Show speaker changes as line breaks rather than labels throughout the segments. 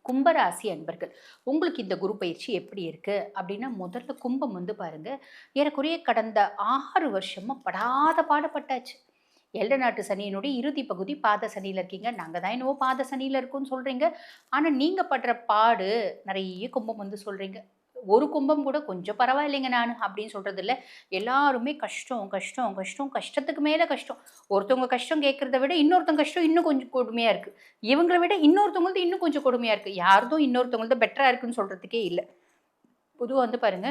கும்பராசி அன்பர்கள் உங்களுக்கு இந்த குரு பயிற்சி எப்படி இருக்கு அப்படின்னா முதல்ல கும்பம் வந்து பாருங்க. ஏறக்குறைய கடந்த 6 வருஷமா படாத பாடுபட்டாச்சு. எல்ட நாட்டு சனியினுடைய இறுதி பகுதி பாத சனியில இருக்கீங்க. நாங்க தான் என்னவோ பாத சனியில இருக்கோம்னு சொல்றீங்க. ஆனா நீங்க படுற பாடு நிறைய கும்பம் வந்து சொல்றீங்க. ஒரு கும்பம் கூட கொஞ்சம் பரவாயில்லைங்க நானு அப்படின்னு சொல்றது இல்ல. எல்லாருமே கஷ்டம், கஷ்டம், கஷ்டம், கஷ்டத்துக்கு மேல கஷ்டம். ஒருத்தவங்க கஷ்டம் கேட்கிறத விட இன்னொருத்தவங்க கஷ்டம் இன்னும் கொஞ்சம் கொடுமையா இருக்கு. இவங்கள விட இன்னொருத்தவங்கள்து இன்னும் கொஞ்சம் கொடுமையா இருக்கு. யார்தும் இன்னொருத்தவங்கள்து பெட்டரா இருக்குன்னு சொல்றதுக்கே இல்ல. பொதுவா வந்து பாருங்க,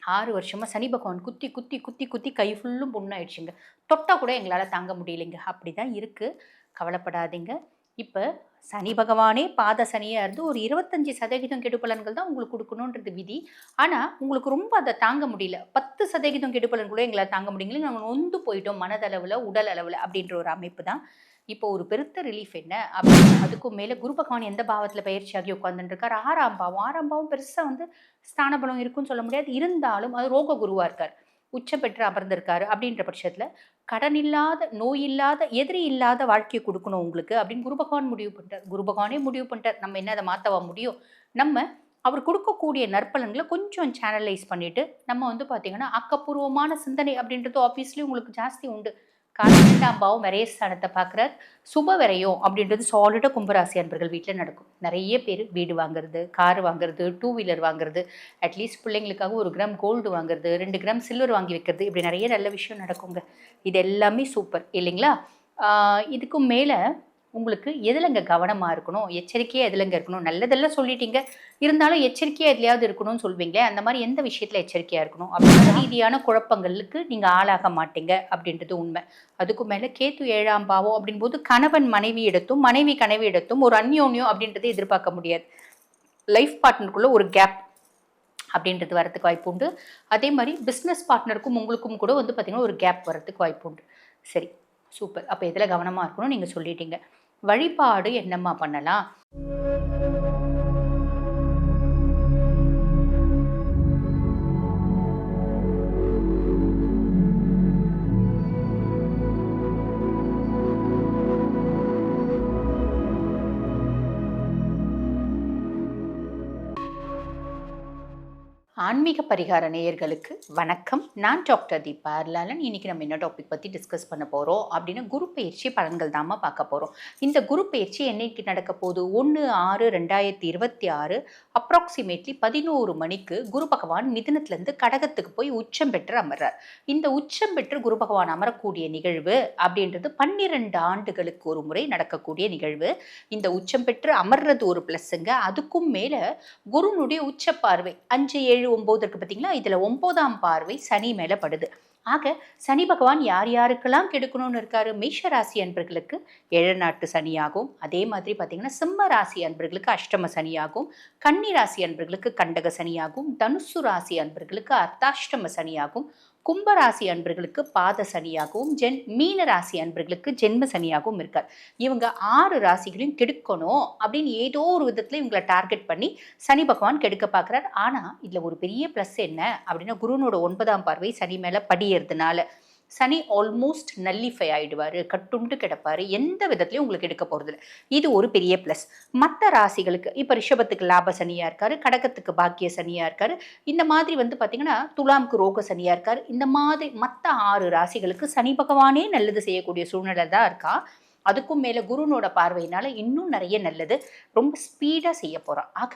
6 வருஷமா சனி பகவான் குத்தி, குத்தி, குத்தி, குத்தி கை ஃபுல்லும் புண்ணாயிடுச்சுங்க. தொட்டா கூட எங்களால தாங்க முடியலைங்க. அப்படிதான் இருக்கு. கவலைப்படாதீங்க. இப்ப சனி பகவானே பாத சனியா இருந்து ஒரு 25% கெடுபலன்கள் தான் உங்களுக்கு குடுக்கணுன்றது விதி. ஆனா, உங்களுக்கு ரொம்ப அத தாங்க முடியல. 10% கெடுபலன் கூட எங்களால தாங்க முடியல. நாங்க நொந்து போயிட்டோம் மனதளவுல, உடல் அளவுல அப்படின்ற ஒரு அமைப்பு தான். இப்போ ஒரு பெருத்த ரிலீஃப் என்ன அப்படின்னா, அதுக்கும் மேல குரு பகவான் எந்த பாவத்துல பெயர்ச்சியாகி உட்கார்ந்துட்டு இருக்கார்? 6ஆம் பாவம். 6ஆம் பாவம் பெருசா வந்து ஸ்தான பலம் இருக்குன்னு சொல்ல முடியாது. இருந்தாலும் அது ரோக குருவா இருக்கார். உச்சம் பெற்று அமர்ந்திருக்காரு அப்படின்ற பட்சத்துல, கடன் இல்லாத, நோய் இல்லாத, எதிரி இல்லாத வாழ்க்கைய குடுக்கணும் உங்களுக்கு அப்படின்னு குரு பகவான் முடிவு பண்ணிட்டார். குரு பகவானே முடிவு பண்ணிட்டார். நம்ம என்ன அத மாத்தவா முடியும்? நம்ம அவர் குடுக்கக்கூடிய நற்பலன்கள கொஞ்சம் சேனலைஸ் பண்ணிட்டு, நம்ம வந்து பார்த்தீங்கன்னா, ஆக்கப்பூர்வமான சிந்தனை அப்படின்றது ஆப்வியஸ்லி உங்களுக்கு ஜாஸ்தி உண்டு. காரணம் 2ஆம் பாவம் விரயஸ்தானத்த பார்க்குறார். சுப விரயம் அப்படின்றது சாலிடா கும்பராசி அன்பர்கள் வீட்ல நடக்கும். நெறைய பேரு வீடு வாங்குறது, கார் வாங்குறது, 2 வீலர் வாங்குறது, அட்லீஸ்ட் பிள்ளைங்களுக்காக 1 கிராம் கோல்டு வாங்குறது, 2 கிராம் சில்வர் வாங்கி வைக்கிறது, இப்படி நெறைய நல்ல விஷயம் நடக்குங்க. இது எல்லாமே சூப்பர் இல்லைங்களா? ஆ இதுக்கும் மேல உங்களுக்கு எதுலங்க கவனமா இருக்கணும்? எச்சரிக்கையா எதுலங்க இருக்கணும்? நல்லதெல்லாம் சொல்லிட்டீங்க. இருந்தாலும் எச்சரிக்கையா எதுலயாவது இருக்கணும்னு சொல்வீங்களே, அந்த மாரி எந்த விஷயத்துல எச்சரிக்கையா இருக்கணும்? மன ரீதியான குழப்பங்களுக்கு நீங்க ஆளாக மாட்டீங்க அப்படின்றது உண்மை. அதுக்கும் மேல கேத்து 7ஆம் பாவம் அப்படின்போது கணவன் மனைவியிடத்தும், மனைவி கணவியிடத்தும் ஒரு அந்யோன்யம் அப்படின்றத எதிர்பார்க்க முடியாது. லைஃப் பார்ட்னருக்குள்ள ஒரு கேப் அப்படின்றது வரதுக்கு வாய்ப்பு உண்டு. அதே மாரி பிசினஸ் பார்ட்னருக்கும் உங்களுக்கும் கூட வந்து பார்த்தீங்கன்னா, ஒரு கேப் வரதுக்கு வாய்ப்பு உண்டு. சரி, சூப்பர். அப்ப எதுல கவனமா இருக்கணும் நீங்க சொல்லிட்டீங்க. வழிபாடு என்னம்மா பண்ணலாம்? ஆன்மீக பரிகார நேயர்களுக்கு வணக்கம். நான் டாக்டர் தீபா அருளாளன். இன்னைக்கு நம்ம என்ன டாபிக் பத்தி டிஸ்கஸ் பண்ண போறோம் அப்படின்னா, குரு பெயர்ச்சி பலன்கள் தாம்மா பார்க்க போறோம். இந்த குரு பெயர்ச்சி என்னைக்கு நடக்க போகுது? 1/6/2026 அப்ராக்சிமேட்லி 11 மணிக்கு குரு பகவான் மிதுனத்திலிருந்து கடகத்துக்கு போய் உச்சம் பெற்று அமர்றார். இந்த உச்சம் பெற்று குரு பகவான் அமரக்கூடிய நிகழ்வு அப்படின்றது 12 ஆண்டுகளுக்கு ஒரு முறை நடக்கக்கூடிய நிகழ்வு. இந்த உச்சம் பெற்று அமர்றது ஒரு பிளஸ்ஸுங்க. அதுக்கும் மேல குருனுடைய உச்ச பார்வை 5, 7, 9 இருக்கு பார்த்தீங்களா? இதுல 9ஆம் பார்வை சனி மேல படுது. ஆக சனி பகவான் யார் யாருக்கெல்லாம் கெடுக்கணும்னு இருக்காரு? மேஷ ராசி அன்பர்களுக்கு ஏழநாட்டு சனியாகும். அதே மாதிரி பார்த்தீங்கன்னா, சிம்ம ராசி அன்பர்களுக்கு அஷ்டம சனியாகும். கன்னி ராசி அன்பர்களுக்கு கண்டக சனியாகும். தனுசு ராசி அன்பர்களுக்கு அர்த்தாஷ்டம சனியாகும். கும்பராசி அன்பர்களுக்கு பாத சனியாகவும், மீன ராசி அன்பர்களுக்கு ஜென்ம சனியாகவும் இருக்கார். இவங்க 6 ராசிகளையும் கெடுக்கணும் அப்படின்னு ஏதோ ஒரு விதத்துல இவங்களை டார்கெட் பண்ணி சனி பகவான் கெடுக்க பார்க்குறார். ஆனா இதுல ஒரு பெரிய பிளஸ் என்ன அப்படின்னா, குருனோட 9ஆம் பார்வை சனி மேல படியறதுனால சனி ஆல்மோஸ்ட் நல்லிஃபை ஆயிடுவாரு. கட்டுண்டு கிடப்பாரு. எந்த விதத்திலயும் உங்களுக்கு எடுக்க போறது இல்லை. இது ஒரு பெரிய பிளஸ். மற்ற ராசிகளுக்கு இப்ப ரிஷபத்துக்கு லாப சனியா இருக்காரு, கடகத்துக்கு பாக்கிய சனியா இருக்காரு. இந்த மாதிரி வந்து பாத்தீங்கன்னா, துலாம்க்கு ரோக சனியா இருக்காரு. இந்த மாதிரி மற்ற 6 ராசிகளுக்கு சனி பகவானே நல்லது செய்யக்கூடிய சூழ்நிலை தான் இருக்கா. அதுக்கும் மேல குருனோட பார்வையினால இன்னும் நிறைய நல்லது ரொம்ப ஸ்பீடா செய்ய போறான். ஆக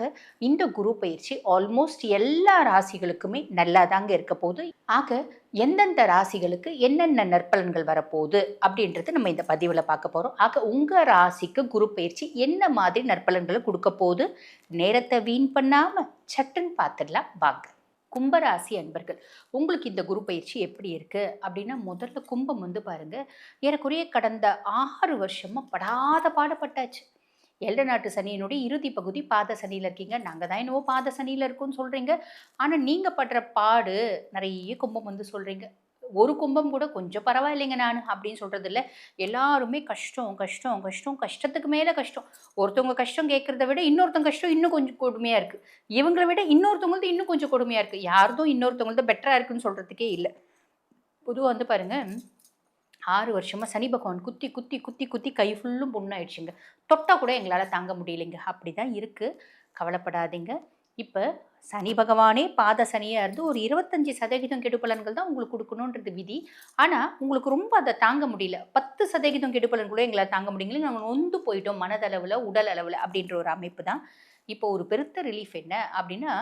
இந்த குரு பயிற்சி ஆல்மோஸ்ட் எல்லா ராசிகளுக்குமே நல்லா தாங்க இருக்க போகுது. ஆக எந்தெந்த ராசிகளுக்கு என்னென்ன நற்பலன்கள் வரப்போகுது அப்படின்றது நம்ம இந்த பதிவில் பார்க்க போறோம். ஆக உங்க ராசிக்கு குரு பயிற்சி என்ன மாதிரி நற்பலன்களை கொடுக்க போகுது? நேரத்தை வீண் பண்ணாம சட்டுன்னு பார்த்துடலாம் வாங்க. கும்பராசி அன்பர்கள் உங்களுக்கு இந்த குரு பயிற்சி எப்படி இருக்கு அப்படின்னா, முதல்ல கும்பம் வந்து பாருங்க. ஏறக்குறைய கடந்த 6 வருஷமா படாத பாடுபட்டாச்சு. எல்ட நாட்டு சனியினுடைய இறுதி பகுதி பாத சனியில இருக்கீங்க. நாங்க தான் என்னவோ பாத சனியில இருக்கோம்னு சொல்றீங்க. ஆனா நீங்க படுற பாடு நிறைய கும்பம் வந்து சொல்றீங்க. ஒரு கும்பம் கூட கொஞ்சம் பரவாயில்லைங்க நானு அப்படின்னு சொல்றது இல்ல. எல்லாருமே கஷ்டம், கஷ்டம், கஷ்டம், கஷ்டத்துக்கு மேல கஷ்டம். ஒருத்தவங்க கஷ்டம் கேட்கிறத விட இன்னொருத்தவங்க கஷ்டம் இன்னும் கொஞ்சம் கொடுமையா இருக்கு. இவங்கள விட இன்னொருத்தவங்கள்து இன்னும் கொஞ்சம் கொடுமையா இருக்கு. யார்தும் இன்னொருத்தவங்கள்து பெட்டரா இருக்குன்னு சொல்றதுக்கே இல்ல. பொதுவா வந்து பாருங்க, 6 வருஷமா சனி பகவான் குத்தி குத்தி குத்தி குத்தி கை ஃபுல்லும் புண்ணாயிடுச்சுங்க. தொட்டா கூட எங்களால தாங்க முடியலைங்க. அப்படிதான் இருக்கு. கவலைப்படாதீங்க. இப்ப சனி பகவானே பாத சனியா இருந்து ஒரு 25% கெடுபலன்கள் தான் உங்களுக்கு குடுக்கணுன்றது விதி. ஆனா, உங்களுக்கு ரொம்ப அத தாங்க முடியல. 10% கெடுபலன் கூட எங்களால தாங்க முடியல. நாங்க நொந்து போயிட்டோம் மனதளவுல, உடல் அளவுல அப்படின்ற ஒரு அமைப்பு தான். இப்போ ஒரு பெருத்த ரிலீஃப் என்ன அப்படின்னா,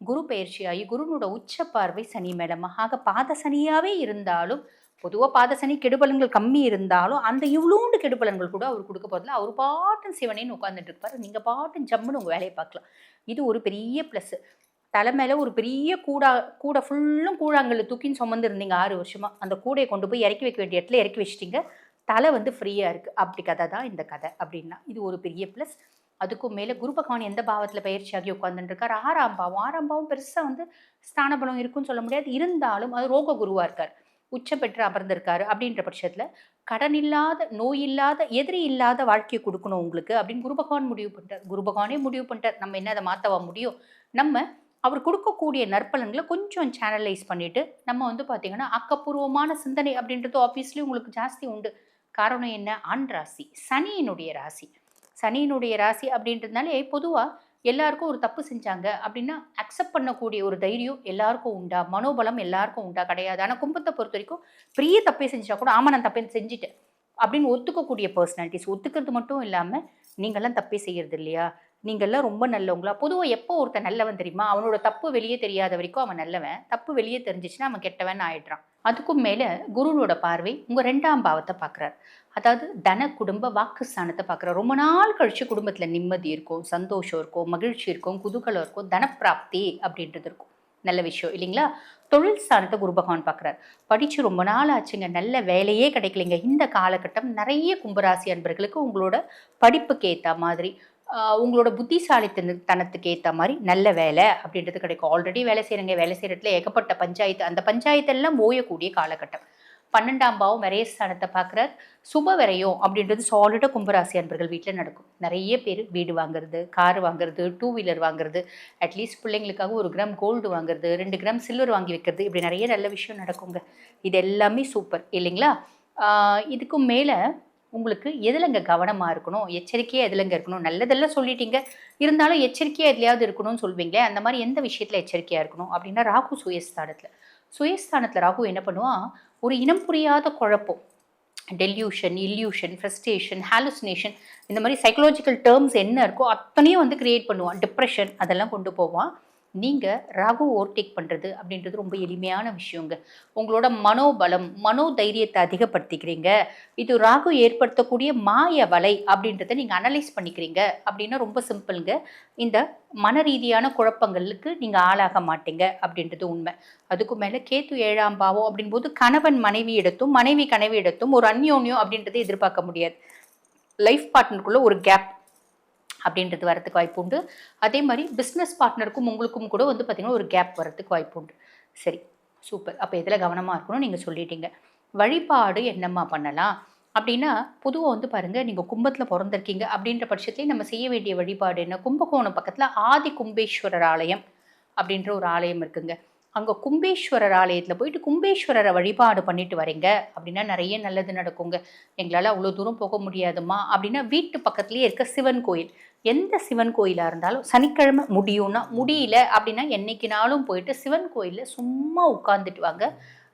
குரு பெயர்ச்சியாகி குருனோட உச்ச பார்வை சனி மேலமா. ஆக பாத சனியாவே இருந்தாலும் பொதுவா பாத சனி கெடுபலன்கள் கம்மி இருந்தாலும், அந்த இவ்ளூண்டு கெடுபலன்கள் கூட அவரு குடுக்க போறதில்ல. அவரு பாட்டுன்னு சிவனேன்னு உட்கார்ந்துட்டு இருப்பாரு. நீங்க பாட்டுன்னு ஜம்முன்னு உங்க வேலைய பார்க்கலாம். இது ஒரு பெரிய ப்ளஸ். தல மேல ஒரு பெரிய கூட ஃபுல்லும் கூழாங்கல்லு தூக்கின்னு சுமந்து இருந்தீங்க 6 வருஷமா. அந்த கூடைய கொண்டு போய் இறக்கி வைக்க வேண்டிய இடத்துல இறக்கி வச்சுட்டீங்க. தல வந்து ஃப்ரீயா இருக்கு. அப்படி கதை தான் இந்த கதை அப்படின்னா. இது ஒரு பெரிய ப்ளஸ். அதுக்கும் மேல குரு பகவான் எந்த பாவத்துல பெயர்ச்சியாகி உட்கார்ந்துட்டு இருக்காரு? 6ஆம் பாவம். 6ஆம் பாவம் பெருசா வந்து ஸ்தான பலம் இருக்குன்னு சொல்ல முடியாது. இருந்தாலும் அது ரோக குருவா இருக்காரு. உச்சம் பெற்று அமர்ந்திருக்காரு அப்படின்ற பட்சத்துல, கடன் இல்லாத, நோய் இல்லாத, எதிரி இல்லாத வாழ்க்கைய குடுக்கணும் உங்களுக்கு அப்படின்னு குரு பகவான் முடிவு பண்ணிட்டார். குரு பகவானே முடிவு பண்ணிட்டார். நம்ம என்ன அத மாத்தவா முடியும்? நம்ம அவர் குடுக்கக்கூடிய நற்பலன்கள கொஞ்சம் சேனலைஸ் பண்ணிட்டு, நம்ம வந்து பார்த்தீங்கன்னா, ஆக்கப்பூர்வமான சிந்தனை அப்படின்றது ஆப்வியஸ்லி உங்களுக்கு ஜாஸ்தி உண்டு. காரணம் என்ன? ஆண் ராசி. சனியினுடைய ராசி. சனியினுடைய ராசி அப்படின்றதுனாலே பொதுவா எல்லாருக்கும் ஒரு தப்பு செஞ்சாங்க அப்படின்னா, அக்செப்ட் பண்ணக்கூடிய ஒரு தைரியம் எல்லாருக்கும் உண்டா? மனோபலம் எல்லாருக்கும் உண்டா? கிடையாது. ஆனா கும்பத்த பொறுத்தவரைக்கும் பெரிய தப்பே செஞ்சா கூட, ஆமா நான் தப்பே செஞ்சுட்டேன். அப்படின்னு ஒத்துக்கக்கூடிய பெர்சனாலிட்டிஸ். ஒத்துக்கிறது மட்டும் இல்லாம, நீங்கலாம் தப்பே செய்யறது இல்லையா? நீங்கலாம் ரொம்ப நல்லவங்களா? பொதுவா எப்போ ஒருத்தன் நல்லவன் தெரியுமா? அவனோட தப்பு வெளிய தெரியாத வரைக்கும் அவன் நல்லவன். தப்பு வெளிய தெரிஞ்சுச்சுன்னா அவன் கெட்டவன்னு ஆயிடுறான். அதுக்கும் மேல குருவோட பார்வை உங்க 2ஆம் பாவத்த பார்க்குறார். அதாவது தன, குடும்ப, வாக்கு ஸ்தானத்த பார்க்குறார். ரொம்ப நாள் கழிச்சு குடும்பத்தில நிம்மதி இருக்கும், சந்தோஷம் இருக்கும், மகிழ்ச்சி இருக்கும், குதூகலம் இருக்கும், தனப்பிராப்தி அப்படின்றது இருக்கும். நல்ல விஷயம் இல்லைங்களா? தொழில் ஸ்தானத்த குரு பகவான் பார்க்குறார். படிச்சு ரொம்ப நாள் ஆச்சுங்க. நல்ல வேலையே கிடைக்கலைங்க. இந்த காலகட்டம் நெறைய கும்பராசி அன்பர்களுக்கு உங்களோட படிப்புக்கு ஏத்தா மாதிரி, உங்களோட புத்திசாலித்தனத்துக்கு ஏத்த மாரி நல்ல வேலை அப்படின்றது கிடைக்கும். ஆல்ரெடி வேலை செய்றங்க. வேலை செய்ற இடத்துல ஏகப்பட்ட பஞ்சாயத்து. அந்த பஞ்சாயத்தெல்லாம் ஓயக்கூடிய காலகட்டம். 12ஆம் பாவம் விரயஸ்தானத்த பார்க்குறார். சுப விரயம் அப்படின்றது சாலிடா கும்பராசி அன்பர்கள் வீட்ல நடக்கும். நெறைய பேரு வீடு வாங்குறது, கார் வாங்குறது, 2 வீலர் வாங்குறது, அட்லீஸ்ட் பிள்ளைங்களுக்காக 1 கிராம் கோல்டு வாங்குறது, 2 கிராம் சில்வர் வாங்கி வைக்கிறது, இப்படி நெறைய நல்ல விஷயம் நடக்குங்க. இது எல்லாமே சூப்பர் இல்லைங்களா? ஆ இதுக்கும் மேல உங்களுக்கு எதுலங்க கவனமா இருக்கணும்? எச்சரிக்கையா எதுலங்க இருக்கணும்? நல்லதெல்லாம் சொல்லிட்டீங்க. இருந்தாலும் எச்சரிக்கையா எதுலயாவது இருக்கணும்னு சொல்வீங்களே, அந்த மாரி எந்த விஷயத்துல எச்சரிக்கையா இருக்கணும்? அப்படின்னா ராகு சுயஸ்தானத்துல. சுயஸ்தானத்துல ராகு என்ன பண்ணுவான், ஒரு இனம் புரியாத குழப்பம். டெல்யூஷன், இல்யூஷன், ஃப்ரஸ்ட்ரேஷன், ஹாலுசினேஷன் இந்த மாரி சைக்காலஜிக்கல் டெர்ம்ஸ் என்ன இருக்கோ அத்தனையும் வந்து கிரியேட் பண்ணுவான். டிப்ரஷன் அதெல்லாம் கொண்டு போவான். நீங்க ராகு ஓவர்டேக் பண்றது அப்படின்றது ரொம்ப எளிமையான விஷயங்க. உங்களோட மனோபலம், மனோதைரியத்த அதிகப்படுத்திக்கிறீங்க. இது ராகு ஏற்படுத்தக்கூடிய மாய வலை அப்படின்றத நீங்க அனலைஸ் பண்ணிக்கிறீங்க அப்படின்னா ரொம்ப சிம்பிள்ங்க. இந்த மனரீதியான குழப்பங்களுக்கு நீங்க ஆளாக மாட்டீங்க அப்படின்றது உண்மை. அதுக்கும் மேல கேத்து 7ஆம் பாவம் அப்படின்போது கணவன் மனைவியிடத்தும், மனைவி கணவியிடத்தும் ஒரு அந்யோன்யம் அப்படின்றத எதிர்பார்க்க முடியாது. லைஃப் பார்ட்னருக்குள்ள ஒரு கேப் அப்படின்றது வரதுக்கு வாய்ப்பு உண்டு. அதே மாரி பிசினஸ் பார்ட்னருக்கும் உங்களுக்கும் கூட வந்து பார்த்தீங்கன்னா, ஒரு கேப் வரதுக்கு வாய்ப்பு உண்டு. சரி, சூப்பர். அப்ப எதுல கவனமா இருக்கணும்னு நீங்க சொல்லிட்டீங்க. வழிபாடு என்னம்மா பண்ணலாம்? அப்படின்னா, பொதுவா வந்து பாருங்க, நீங்க கும்பத்துல பொறந்திருக்கீங்க அப்படின்ற பட்சத்திலே நம்ம செய்ய வேண்டிய வழிபாடு என்ன? கும்பகோணம் பக்கத்துல ஆதி கும்பேஸ்வரர் ஆலயம் அப்படின்ற ஒரு ஆலயம் இருக்குங்க. அங்க கும்பேஸ்வரர் ஆலயத்துல போயிட்டு கும்பேஸ்வரர வழிபாடு பண்ணிட்டு வரீங்க அப்படின்னா, நெறைய நல்லது நடக்குங்க. எங்களால அவ்வளோ தூரம் போக முடியாதும்மா அப்படின்னா, வீட்டு பக்கத்திலேயே இருக்க சிவன் கோயில். எந்த சிவன் கோயிலா இருந்தாலும் சனிக்கிழமை முடியும்னா, முடியல அப்படின்னா என்னைக்குனாலும் போயிட்டு சிவன் கோயில்ல சும்மா உட்கார்ந்துட்டு வாங்க.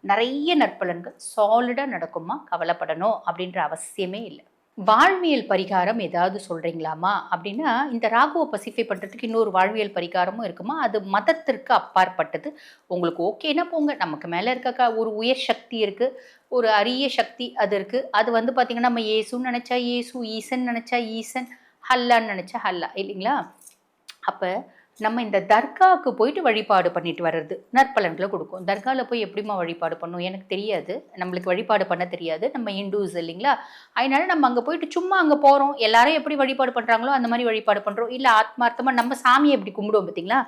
நெறைய நற்பலன்கள் சாலிடா நடக்கும்மா. கவலைப்படணும் அப்படின்ற அவசியமே இல்ல. வாழ்வியல் பரிகாரம் ஏதாவது சொல்றீங்களாம்மா? அப்படின்னா, இந்த ராகுவ பசிஃபை பண்றதுக்கு இன்னொரு வாழ்வியல் பரிகாரமும் இருக்குமா. அது மதத்திற்கு அப்பாற்பட்டது. உங்களுக்கு ஓகேன்னா போங்க. நமக்கு மேல இருக்க ஒரு உயர் சக்தி இருக்கு. ஒரு அரிய சக்தி அது இருக்கு. அது வந்து பார்த்தீங்கன்னா, நம்ம இயேசுன்னு நெனச்சா இயேசு, ஈசன் நெனச்சா ஈசன், அல்லான்னு நெனச்சா அல்லா இல்லைங்களா? அப்ப நம்ம இந்த தர்காவுக்கு போயிட்டு வழிபாடு பண்ணிட்டு வர்றது நற்பலன்கள குடுக்கும். தர்கால போய் எப்படிம்மா வழிபாடு பண்ணணும்? எனக்கு தெரியாது. நம்மளுக்கு வழிபாடு பண்ண தெரியாது. நம்ம ஹிந்துஸ் இல்லைங்களா? அதனால நம்ம அங்க போயிட்டு சும்மா அங்க போறோம். எல்லாரும் எப்படி வழிபாடு பண்றாங்களோ, அந்த மாரி வழிபாடு பண்றோம். இல்ல ஆத்மார்த்தமா நம்ம சாமிய எப்படி கும்பிடுவோம் பார்த்தீங்களா?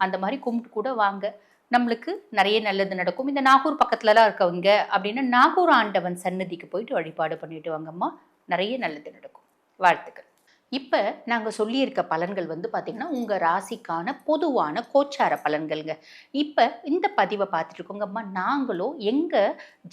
அந்த மாரி கும்பிட்டு கூட வாங்க. நம்மளுக்கு நெறைய நல்லது நடக்கும். இந்த நாகூர் பக்கத்துலலாம் இருக்கவங்க அப்படின்னா, நாகூர் ஆண்டவன் சன்னதிக்கு போயிட்டு வழிபாடு பண்ணிட்டு வாங்கம்மா. நெறைய நல்லது நடக்கும். வாழ்த்துக்கள். இப்ப நாங்க சொல்லியிருக்க பலன்கள் வந்து பார்த்தீங்கன்னா, உங்க ராசிக்கான பொதுவான கோச்சார பலன்கள்ங்க. இப்ப இந்த பதிவ பார்த்துட்டு இருக்கோங்கம்மா, நாங்களும் எங்க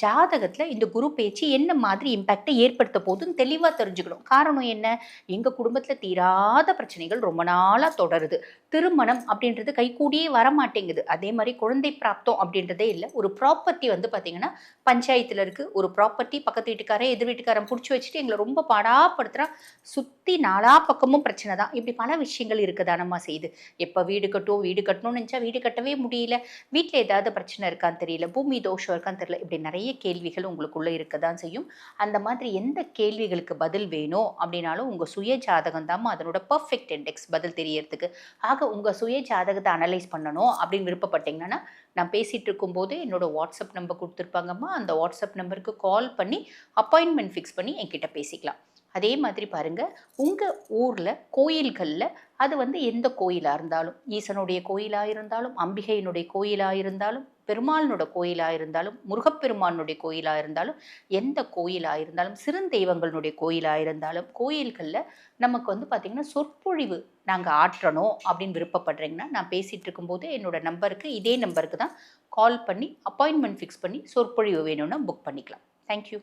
ஜாதகத்துல இந்த குரு பெயர்ச்சி என்ன மாதிரி இம்பாக்ட்ட ஏற்படுத்த போதுன்னு தெளிவா தெரிஞ்சுக்கணும். காரணம் என்ன? எங்க குடும்பத்துல தீராத பிரச்சனைகள் ரொம்ப நாளா தொடருது. திருமணம் அப்படின்றது கைகூடியே வரமாட்டேங்குது. அதே மாரி குழந்தை பிராப்தம் அப்படின்றதே இல்ல. ஒரு ப்ராப்பர்ட்டி வந்து பார்த்தீங்கன்னா, பஞ்சாயத்துல இருக்கு. ஒரு ப்ராப்பர்ட்டி பக்கத்து வீட்டுக்காரன், எதிர் வீட்டுக்காரன் புடிச்சு வச்சுட்டு எங்கள ரொம்ப பாடாப்படுத்துறான். சுத்தி நாலா பக்கமும் பிரச்சனை தான். இப்படி பல விஷயங்கள் இருக்கதானம்மா செய்யுது. எப்ப வீடு கட்டுவோம், வீடு கட்டணும்னு நெனச்சா வீடு கட்டவே முடியல. வீட்ல ஏதாவது பிரச்சனை இருக்கான்னு தெரியல. பூமி தோஷம் இருக்கான்னு தெரியல. இப்படி நெறைய கேள்விகள் உங்களுக்குள்ள இருக்க தான் செய்யும். அந்த மாதிரி எந்த கேள்விகளுக்கு பதில் வேணும் அப்படின்னாலும் உங்க சுய ஜாதகம் தாம்மா அதனோட பெர்ஃபெக்ட் இண்டெக்ஸ் பதில் தெரியறதுக்கு. ஆக உங்க சுய ஜாதகத்த அனலைஸ் பண்ணணும் அப்படின்னு விருப்பப்பட்டீங்கன்னா, நான் பேசிட்டு இருக்கும்போது என்னோட வாட்ஸ்அப் நம்பர் குடுத்துருப்பாங்கம்மா. அந்த வாட்ஸ்அப் நம்பருக்கு கால் பண்ணி அப்பாயின்ட்மென்ட் ஃபிக்ஸ் பண்ணி என்கிட்ட பேசிக்கலாம். அதே மாதிரி பாருங்க, உங்க ஊர்ல கோயில்கள்ல அது வந்து எந்த கோயிலா இருந்தாலும், ஈசனுடைய கோயிலா இருந்தாலும், அம்பிகையினுடைய கோயிலா இருந்தாலும், பெருமாளினோட கோயிலா இருந்தாலும், முருகப்பெருமானுடைய கோயிலா இருந்தாலும், எந்த கோயிலா இருந்தாலும், சிறுந்தெய்வங்களுடைய கோயிலா இருந்தாலும், கோயில்கள்ல நமக்கு வந்து பார்த்தீங்கன்னா, சொற்பொழிவு நாங்க ஆற்றணும் அப்படின்னு விருப்பப்படுறீங்கன்னா, நான் பேசிட்டு இருக்கும்போது என்னோட நம்பருக்கு இதே நம்பருக்கு தான் கால் பண்ணி அப்பாயின்ட்மென்ட் ஃபிக்ஸ் பண்ணி சொற்பொழிவு வேணும்னா புக் பண்ணிக்கலாம். Thank you.